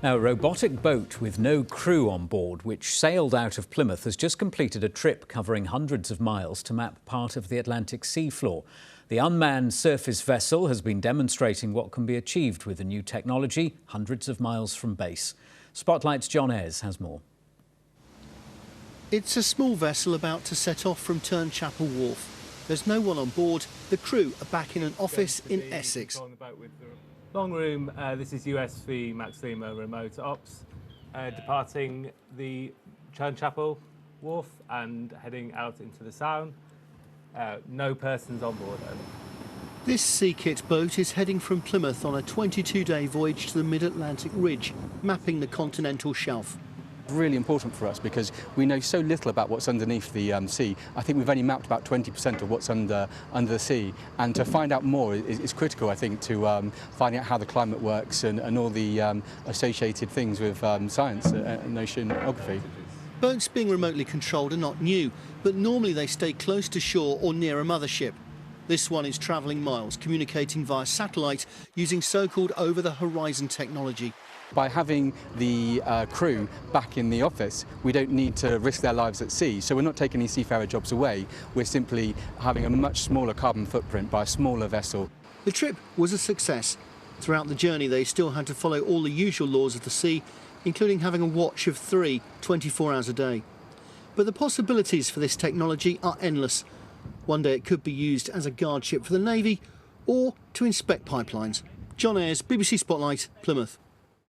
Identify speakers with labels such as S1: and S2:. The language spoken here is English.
S1: Now, a robotic boat with no crew on board, which sailed out of Plymouth, has just completed a trip covering hundreds of miles to map part of the Atlantic seafloor. The unmanned surface vessel has been demonstrating what can be achieved with the new technology hundreds of miles from base. Spotlight's John Ayres has more.
S2: It's a small vessel about to set off from Turnchapel Wharf. There's no one on board. The crew are back in an office in Essex.
S3: Long room, this is USV Max Lima remote ops, departing the Turnchapel Wharf and heading out into the Sound. No persons on board.
S2: This Sea Kit boat is heading from Plymouth on a 22-day voyage to the mid-Atlantic ridge, mapping the continental shelf.
S4: Really important for us because we know so little about what's underneath the sea. I think we've only mapped about 20% of what's under the sea, and to find out more is critical, I think, to finding out how the climate works and all the associated things with science and oceanography.
S2: Boats being remotely controlled are not new, but normally they stay close to shore or near a mothership. This one is travelling miles, communicating via satellite using so-called over-the-horizon technology.
S4: By having the crew back in the office, we don't need to risk their lives at sea. So we're not taking any seafarer jobs away. We're simply having a much smaller carbon footprint by a smaller vessel.
S2: The trip was a success. Throughout the journey, they still had to follow all the usual laws of the sea, including having a watch of 3, 24 hours a day. But the possibilities for this technology are endless. One day it could be used as a guard ship for the Navy or to inspect pipelines. John Ayres, BBC Spotlight, Plymouth.